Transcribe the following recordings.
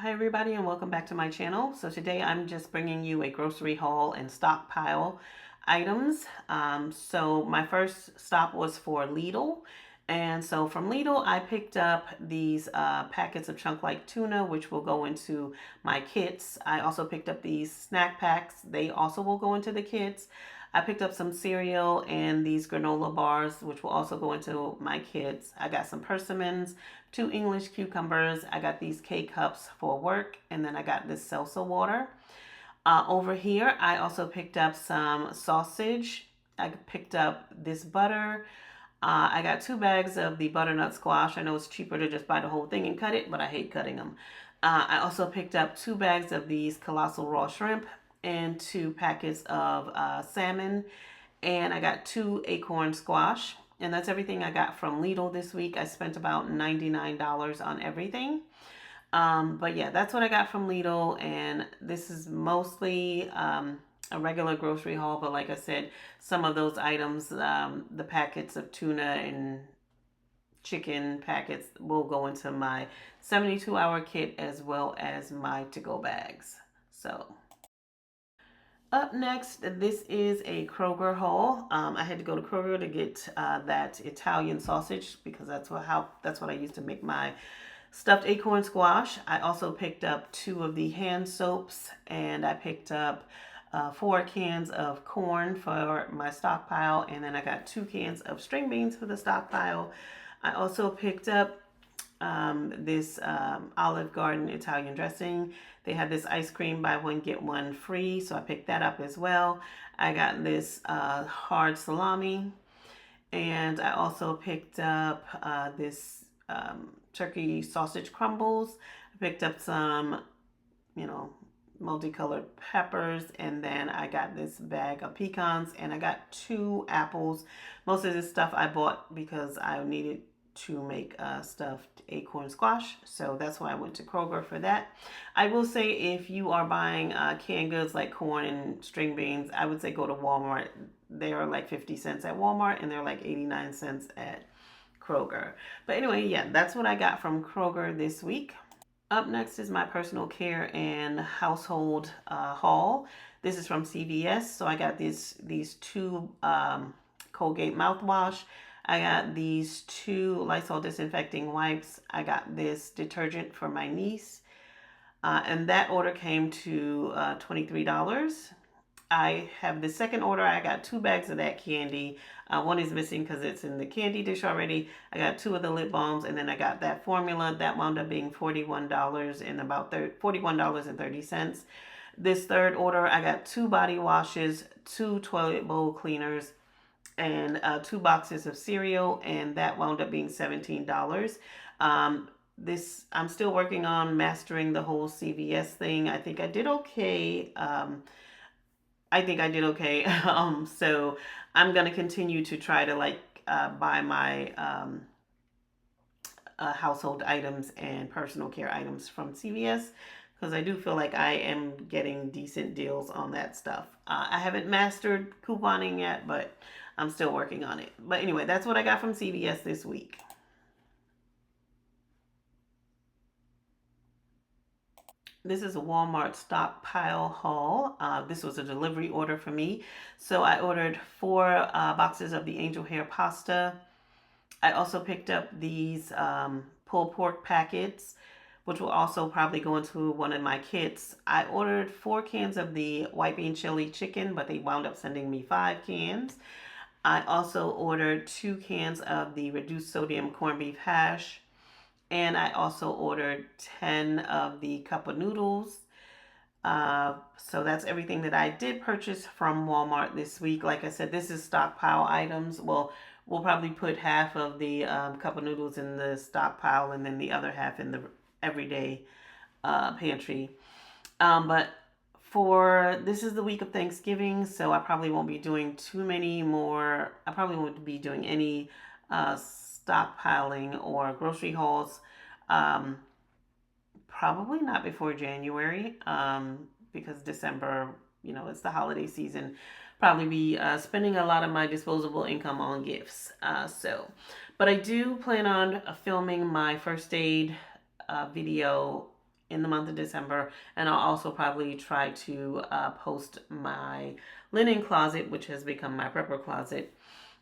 Hi everybody and welcome back to my channel. So today I'm just bringing you a grocery haul and stockpile items. So my first stop was for Lidl. And so from Lidl, I picked up these packets of chunk-like tuna, which will go into my kits. I also picked up these snack packs. They also will go into the kits. I picked up some cereal and these granola bars, which will also go into my kits. I got some persimmons, 2 English cucumbers. I got these K-cups for work, and then I got this salsa water. Over here, I also picked up some sausage. I picked up this butter. I got 2 bags of the butternut squash. I know it's cheaper to just buy the whole thing and cut it, but I hate cutting them. I also picked up 2 bags of these colossal raw shrimp and 2 packets of salmon. And I got 2 acorn squash. And that's everything I got from Lidl this week. I spent about $99 on everything. But yeah, that's what I got from Lidl. And this is mostly a regular grocery haul. But like I said, some of those items, the packets of tuna and chicken packets will go into my 72-hour kit as well as my to-go bags. So up next, this is a Kroger haul. I had to go to Kroger to get that Italian sausage because that's what I use to make my stuffed acorn squash. I also picked up 2 of the hand soaps, and I picked up 4 cans of corn for my stockpile, and then I got 2 cans of string beans for the stockpile. I also picked up this Olive Garden Italian dressing. They had this ice cream buy one get one free, so I picked that up as well. I got this hard salami, and I also picked up this turkey sausage crumbles. I picked up some, multicolored peppers, and then I got this bag of pecans, and I got 2 apples. Most of this stuff I bought because I needed to make stuffed acorn squash, so that's why I went to Kroger for that. I will say if you are buying canned goods like corn and string beans, I would say go to Walmart. They are like 50 cents at Walmart and they're like 89 cents at Kroger. But anyway, yeah, that's what I got from Kroger this week. Up next is my personal care and household haul. This is from CVS. So I got these 2 Colgate mouthwash. I got these 2 Lysol disinfecting wipes. I got this detergent for my niece. And that order came to $23. I have the second order. I got 2 bags of that candy. One is missing because it's in the candy dish already. I got 2 of the lip balms, and then I got that formula. That wound up being $41 and about $41.30. This third order, I got 2 body washes, 2 toilet bowl cleaners, and 2 boxes of cereal, and that wound up being $17. I'm still working on mastering the whole CVS thing. I think I did okay. So I'm gonna continue to try to buy my household items and personal care items from CVS because I do feel like I am getting decent deals on that stuff. I haven't mastered couponing yet, but I'm still working on it. But anyway, that's what I got from CVS this week. This is a Walmart stockpile haul. This was a delivery order for me. So I ordered 4 boxes of the angel hair pasta. I also picked up these pulled pork packets, which will also probably go into one of my kits. I ordered 4 cans of the white bean chili chicken, but they wound up sending me 5 cans. I also ordered 2 cans of the reduced sodium corned beef hash. And I also ordered 10 of the cup of noodles. So that's everything that I did purchase from Walmart this week. Like I said, this is stockpile items. Well, we'll probably put half of the cup of noodles in the stockpile and then the other half in the everyday pantry. But this is the week of Thanksgiving, so I probably won't be doing too many more. I probably won't be doing any stockpiling or grocery hauls. Probably not before January, because December, it's the holiday season. Probably be spending a lot of my disposable income on gifts. But I do plan on filming my first aid video in the month of December. And I'll also probably try to post my linen closet, which has become my prepper closet,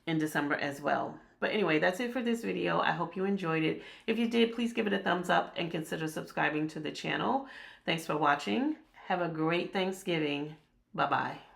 in December as well. But anyway, that's it for this video. I hope you enjoyed it. If you did, please give it a thumbs up and consider subscribing to the channel. Thanks for watching. Have a great Thanksgiving. Bye-bye.